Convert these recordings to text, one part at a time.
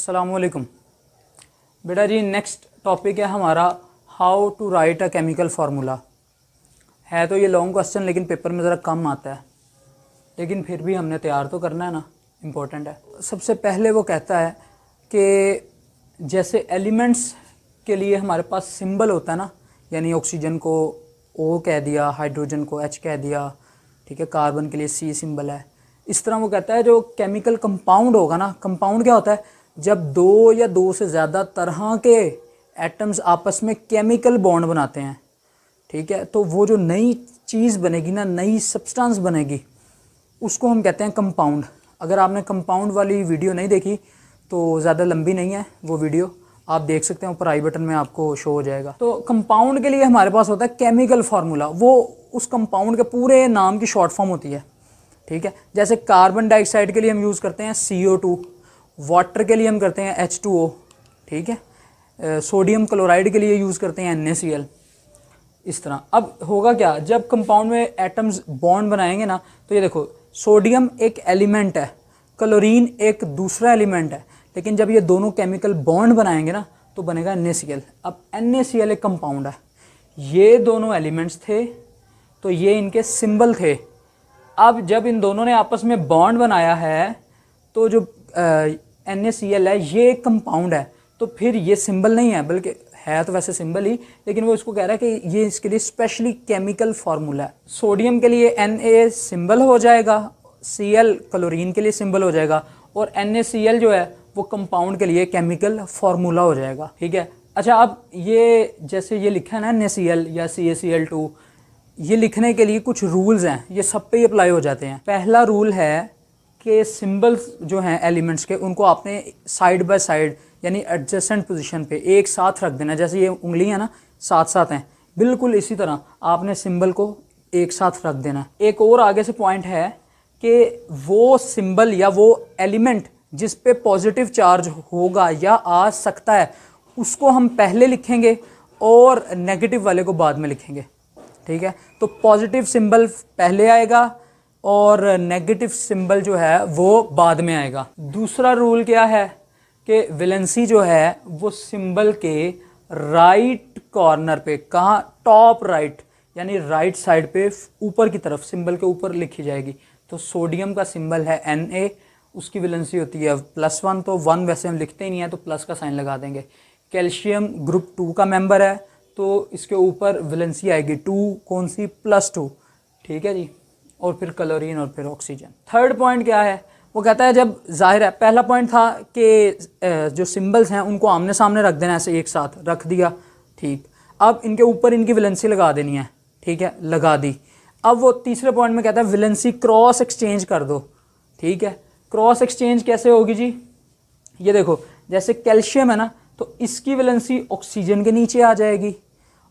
अस्सलामुअलैकुम। बेटा जी, next topic है हमारा how to write a chemical formula. है तो ये लॉन्ग क्वेश्चन, लेकिन पेपर में ज़रा कम आता है, लेकिन फिर भी हमने तैयार तो करना है ना, इम्पोर्टेंट है। सबसे पहले वो कहता है कि जैसे एलिमेंट्स के लिए हमारे पास सिंबल होता है ना, यानी ऑक्सीजन को O कह दिया, हाइड्रोजन को H कह दिया, ठीक है, कार्बन के लिए C सिंबल है। इस तरह वो कहता है जो केमिकल कंपाउंड होगा ना, कंपाउंड क्या होता है, जब दो या दो से ज़्यादा तरह के एटम्स आपस में केमिकल बॉन्ड बनाते हैं, ठीक है, तो वो जो नई चीज़ बनेगी ना, नई सब्सटेंस बनेगी, उसको हम कहते हैं कंपाउंड। अगर आपने कंपाउंड वाली वीडियो नहीं देखी तो ज़्यादा लंबी नहीं है वो वीडियो, आप देख सकते हैं, ऊपर आई बटन में आपको शो हो जाएगा। तो कंपाउंड के लिए हमारे पास होता है केमिकल फार्मूला, वो उस कंपाउंड के पूरे नाम की शॉर्ट फॉर्म होती है, ठीक है। जैसे कार्बन डाइऑक्साइड के लिए हम यूज़ करते हैं CO2, वाटर के लिए हम करते हैं H2O, ठीक है, सोडियम क्लोराइड के लिए यूज़ करते हैं NaCl। इस तरह अब होगा क्या, जब कंपाउंड में एटम्स बॉन्ड बनाएंगे ना, तो ये देखो, सोडियम एक एलिमेंट है, क्लोरीन एक दूसरा एलिमेंट है, लेकिन जब ये दोनों केमिकल बॉन्ड बनाएंगे ना तो बनेगा NaCl। अब NaCl एक कंपाउंड है, ये दोनों एलिमेंट्स थे तो ये इनके सिंबल थे। अब जब इन दोनों ने आपस में बॉन्ड बनाया है तो जो NaCl है ये एक कंपाउंड है, तो फिर ये सिंबल नहीं है, बल्कि है तो वैसे सिंबल ही, लेकिन वो इसको कह रहा है कि ये इसके लिए स्पेशली केमिकल फार्मूला है। सोडियम के लिए Na सिंबल हो जाएगा, Cl क्लोरीन के लिए सिंबल हो जाएगा, और NaCl जो है वो कंपाउंड के लिए केमिकल फार्मूला हो जाएगा, ठीक है। अच्छा, अब ये जैसे ये लिखा है ना NaCl या CaCl2, ये लिखने के लिए कुछ रूल्स हैं, ये सब पे ही अप्लाई हो जाते हैं। पहला रूल है कि सिंबल्स जो हैं एलिमेंट्स के, उनको आपने साइड बाय साइड यानी एडजेसेंट पोजीशन पे एक साथ रख देना। जैसे ये उंगली है ना, साथ साथ हैं, बिल्कुल इसी तरह आपने सिंबल को एक साथ रख देना। एक और आगे से पॉइंट है कि वो सिंबल या वो एलिमेंट जिस पे पॉजिटिव चार्ज होगा या आ सकता है, उसको हम पहले लिखेंगे और नेगेटिव वाले को बाद में लिखेंगे, ठीक है। तो पॉजिटिव सिंबल पहले आएगा और नेगेटिव सिंबल जो है वो बाद में आएगा। दूसरा रूल क्या है कि वैलेंसी जो है वो सिंबल के राइट कॉर्नर पे, कहाँ, टॉप राइट, यानी राइट साइड पे ऊपर की तरफ सिंबल के ऊपर लिखी जाएगी। तो सोडियम का सिंबल है Na, उसकी वैलेंसी होती है +1, तो 1 वैसे हम लिखते ही नहीं है तो प्लस का साइन लगा देंगे। कैल्शियम ग्रुप 2 का मेंबर है तो इसके ऊपर वैलेंसी आएगी 2, कौन सी, +2, ठीक है जी। और फिर क्लोरीन और फिर ऑक्सीजन। थर्ड पॉइंट क्या है, वो कहता है जब जाहिर है, पहला पॉइंट था कि जो सिंबल्स हैं उनको आमने सामने रख देना, ऐसे एक साथ रख दिया, ठीक। अब इनके ऊपर इनकी वैलेंसी लगा देनी है, ठीक है, लगा दी। अब वो तीसरे पॉइंट में कहता है वैलेंसी क्रॉस एक्सचेंज कर दो, ठीक है। क्रॉस एक्सचेंज कैसे होगी जी, ये देखो, जैसे कैल्शियम है ना, तो इसकी वैलेंसी ऑक्सीजन के नीचे आ जाएगी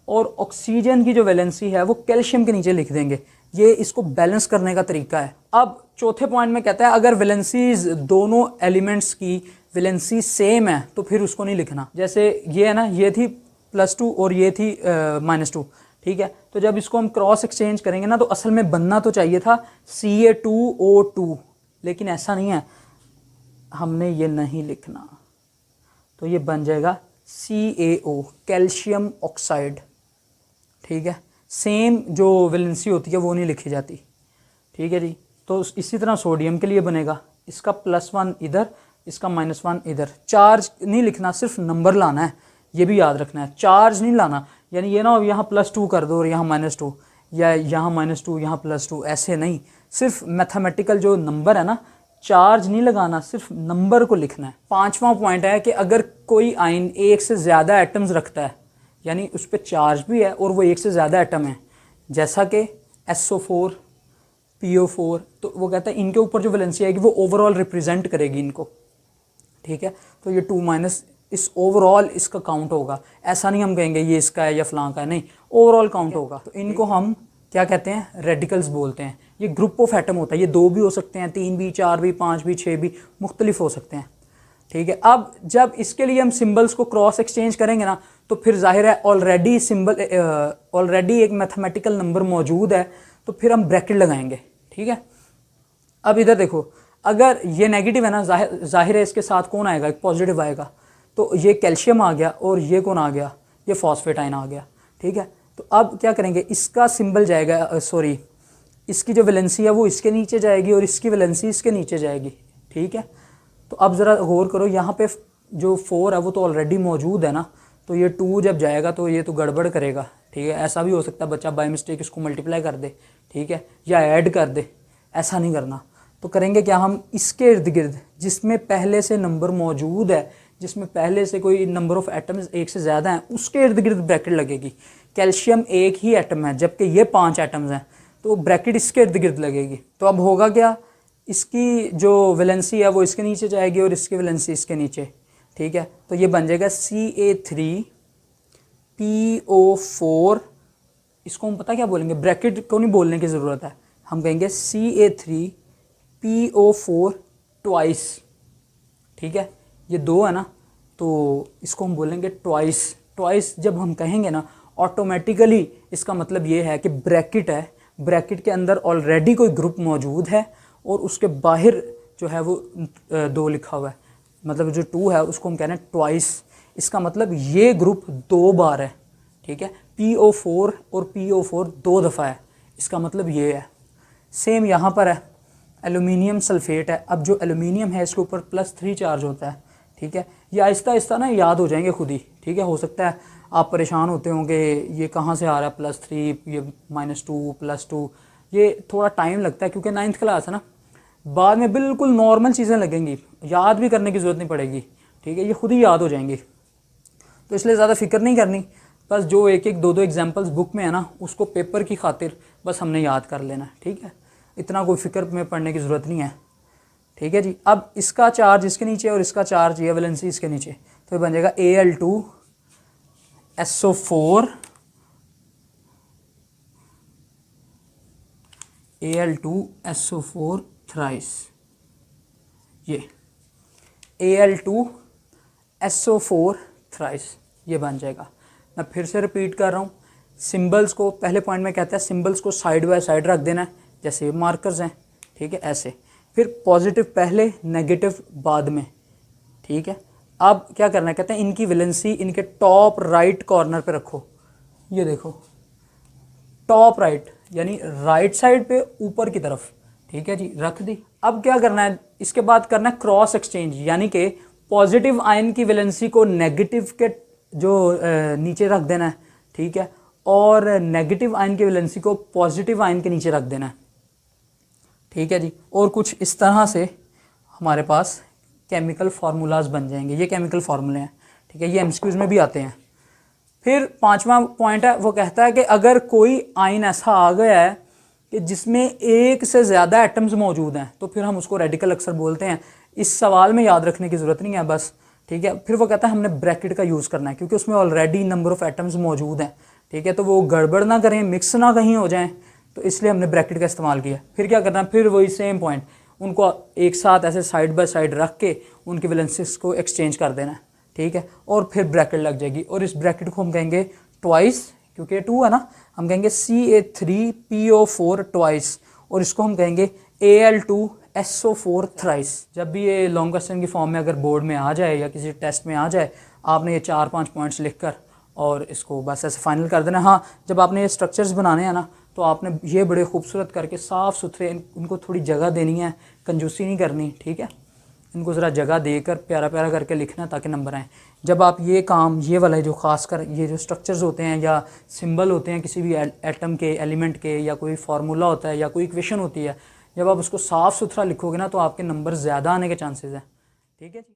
और ऑक्सीजन की जो वैलेंसी है वो कैल्शियम के नीचे लिख देंगे। ये इसको बैलेंस करने का तरीका है। अब चौथे पॉइंट में कहता है अगर वैलेंसीज दोनों एलिमेंट्स की वैलेंसी सेम है तो फिर उसको नहीं लिखना। जैसे ये है ना, ये थी +2 और ये थी -2, ठीक है। तो जब इसको हम क्रॉस एक्सचेंज करेंगे ना, तो असल में बनना तो चाहिए था Ca2O2, लेकिन ऐसा नहीं है, हमने ये नहीं लिखना, तो ये बन जाएगा CaO, कैल्शियम ऑक्साइड, ठीक है। सेम जो वैलेंसी होती है वो नहीं लिखी जाती, ठीक है जी। तो इसी तरह सोडियम के लिए बनेगा, इसका +1 इधर, इसका -1 इधर। चार्ज नहीं लिखना, सिर्फ नंबर लाना है, ये भी याद रखना है, चार्ज नहीं लाना। यानी ये ना हो यहाँ +2 कर दो और यहाँ -2, या यहाँ -2 यहाँ +2, ऐसे नहीं, सिर्फ मैथमेटिकल जो नंबर है ना, चार्ज नहीं लगाना, सिर्फ नंबर को लिखना है। पांचवा पॉइंट है कि अगर कोई आयन एक से ज़्यादा एटम्स रखता है, यानी उस पर चार्ज भी है और वो एक से ज़्यादा एटम है, जैसा कि SO4, PO4, तो वो कहता है इनके ऊपर जो वैलेंसी आएगी वो ओवरऑल रिप्रेजेंट करेगी इनको, ठीक है। तो ये 2- इस ओवरऑल इसका काउंट होगा। ऐसा नहीं हम कहेंगे ये इसका है या फलां का है, नहीं, ओवरऑल काउंट होगा। तो इनको हम क्या कहते हैं, रेडिकल्स बोलते हैं। ये ग्रुप ऑफ एटम होता है, ये 2 भी हो सकते हैं, 3 भी, 4 भी, 5 भी, 6 भी, मुख्तलिफ हो सकते हैं, ठीक है। अब जब इसके लिए हम सिंबल्स को क्रॉस एक्सचेंज करेंगे ना, तो फिर जाहिर है ऑलरेडी सिंबल, ऑलरेडी एक मैथमेटिकल नंबर मौजूद है, तो फिर हम ब्रैकेट लगाएंगे, ठीक है। अब इधर देखो, अगर ये नेगेटिव है ना, जाहिर है इसके साथ कौन आएगा, एक पॉजिटिव आएगा। तो ये कैल्शियम आ गया और ये कौन आ गया, ये फॉस्फेट आयन आ गया, ठीक है। तो अब क्या करेंगे, इसका सिंबल जाएगा, सॉरी इसकी जो वैलेंसी है वो इसके नीचे जाएगी और इसकी वैलेंसी इसके नीचे जाएगी, ठीक है। तो अब ज़रा गौर करो, यहाँ पे जो 4 है वो तो ऑलरेडी मौजूद है ना, तो ये 2 जब जाएगा तो ये तो गड़बड़ करेगा, ठीक है। ऐसा भी हो सकता है बच्चा बाय मिस्टेक इसको मल्टीप्लाई कर दे, ठीक है, या ऐड कर दे, ऐसा नहीं करना। तो करेंगे क्या, हम इसके इर्द गिर्द जिसमें पहले से नंबर मौजूद है, जिसमें पहले से कोई नंबर ऑफ एटम्स एक से ज़्यादा हैं, उसके इर्द गिर्द ब्रैकेट लगेगी। कैल्शियम एक ही एटम है जबकि ये 5 एटम्स हैं, तो ब्रैकेट इसके इर्द गिर्द लगेगी। तो अब होगा क्या, इसकी जो वैलेंसी है वो इसके नीचे जाएगी और इसकी वैलेंसी इसके नीचे, ठीक है। तो ये बन जाएगा CA3PO4। इसको हम पता क्या बोलेंगे, ब्रैकेट को नहीं बोलने की ज़रूरत है, हम कहेंगे CA3PO4 ट्वाइस, ठीक है। ये 2 है ना, तो इसको हम बोलेंगे ट्वाइस। ट्वाइस जब हम कहेंगे ना, ऑटोमेटिकली इसका मतलब ये है कि ब्रैकेट है, ब्रैकेट के अंदर ऑलरेडी कोई ग्रुप मौजूद है और उसके बाहर जो है वो 2 लिखा हुआ है, मतलब जो 2 है उसको हम कह रहे हैं ट्वाइस। इसका मतलब ये ग्रुप 2 बार है, ठीक है। PO4 और PO4 2 दफ़ा है, इसका मतलब ये है। सेम यहाँ पर है, एल्यूमिनियम सल्फेट है। अब जो एल्यूमिनियम है इसके ऊपर +3 चार्ज होता है, ठीक है। ये आहिस्ता आहिस्ता ना याद हो जाएंगे खुद ही, ठीक है। हो सकता है आप परेशान होते होंगे ये कहाँ से आ रहा है +3, ये -2 +2, ये थोड़ा टाइम लगता है क्योंकि 9th क्लास है ना। बाद में बिल्कुल नॉर्मल चीज़ें लगेंगी, याद भी करने की ज़रूरत नहीं पड़ेगी, ठीक है, ये खुद ही याद हो जाएंगी। तो इसलिए ज़्यादा फिक्र नहीं करनी, बस जो 1-1 2-2 एग्जाम्पल्स बुक में है ना, उसको पेपर की खातिर बस हमने याद कर लेना है, ठीक है। इतना कोई फिक्र में पढ़ने की ज़रूरत नहीं है, ठीक है जी। अब इसका चार्ज इसके नीचे और इसका चार्ज ये वैलेंसी इसके नीचे, तो ये बन जाएगा Al2SO4 Al2SO4 थ्राइस। ये Al2SO4 थ्राइस ये बन जाएगा। मैं फिर से रिपीट कर रहा हूँ, सिंबल्स को पहले पॉइंट में कहता है सिंबल्स को साइड बाय साइड रख देना है, जैसे मार्कर्स हैं, ठीक है, ऐसे। फिर पॉजिटिव पहले, नेगेटिव बाद में, ठीक है। अब क्या करना है, कहते हैं इनकी वैलेंसी इनके टॉप राइट कॉर्नर पे रखो। ये देखो टॉप राइट, यानी राइट साइड पे ऊपर की तरफ, ठीक है जी, रख दी। अब क्या करना है, इसके बाद करना है क्रॉस एक्सचेंज, यानी कि पॉजिटिव आयन की वैलेंसी को नेगेटिव के जो नीचे रख देना है, ठीक है, और नेगेटिव आयन की वैलेंसी को पॉजिटिव आयन के नीचे रख देना है, ठीक है जी। और कुछ इस तरह से हमारे पास केमिकल फार्मूलाज बन जाएंगे। ये केमिकल फार्मूले हैं, ठीक है, ये एमसीक्यूज़ में भी आते हैं। फिर 5वां पॉइंट है, वो कहता है कि अगर कोई आयन ऐसा आ गया है कि जिसमें एक से ज़्यादा एटम्स मौजूद हैं, तो फिर हम उसको रेडिकल अक्सर बोलते हैं। इस सवाल में याद रखने की ज़रूरत नहीं है बस, ठीक है। फिर वो कहता है हमने ब्रैकेट का यूज़ करना है क्योंकि उसमें ऑलरेडी नंबर ऑफ़ एटम्स मौजूद हैं, ठीक है, तो वो गड़बड़ ना करें, मिक्स ना कहीं हो जाएं, तो इसलिए हमने ब्रैकेट का इस्तेमाल किया। फिर क्या करना है, फिर वही सेम पॉइंट, उनको एक साथ ऐसे साइड बाय साइड रख के उनकी वैलेंसीज को एक्सचेंज कर देना है, ठीक है, और फिर ब्रैकेट लग जाएगी। और इस ब्रैकेट को हम कहेंगे ट्वाइस, क्योंकि 2 है ना, हम कहेंगे CA3PO4 ट्वाइस, और इसको हम कहेंगे Al2SO4 थ्राइस। जब भी ये लॉन्ग क्वेश्चन की फॉर्म में अगर बोर्ड में आ जाए या किसी टेस्ट में आ जाए, आपने ये 4-5 पॉइंट्स लिखकर और इसको बस ऐसे फाइनल कर देना। हाँ, जब आपने ये स्ट्रक्चर्स बनाने हैं ना, तो आपने ये बड़े खूबसूरत करके साफ़ सुथरे उनको थोड़ी जगह देनी है, कंजूसी नहीं करनी, ठीक है, इनको ज़रा जगह देकर प्यारा प्यारा करके लिखना ताकि नंबर आएँ। जब आप ये काम, ये वाला जो खासकर ये जो स्ट्रक्चर्स होते हैं या सिंबल होते हैं किसी भी एटम के, एलिमेंट के, या कोई फार्मूला होता है या कोई इक्वेशन होती है, जब आप उसको साफ़ सुथरा लिखोगे ना, तो आपके नंबर ज़्यादा आने के चांसेस हैं, ठीक है जी।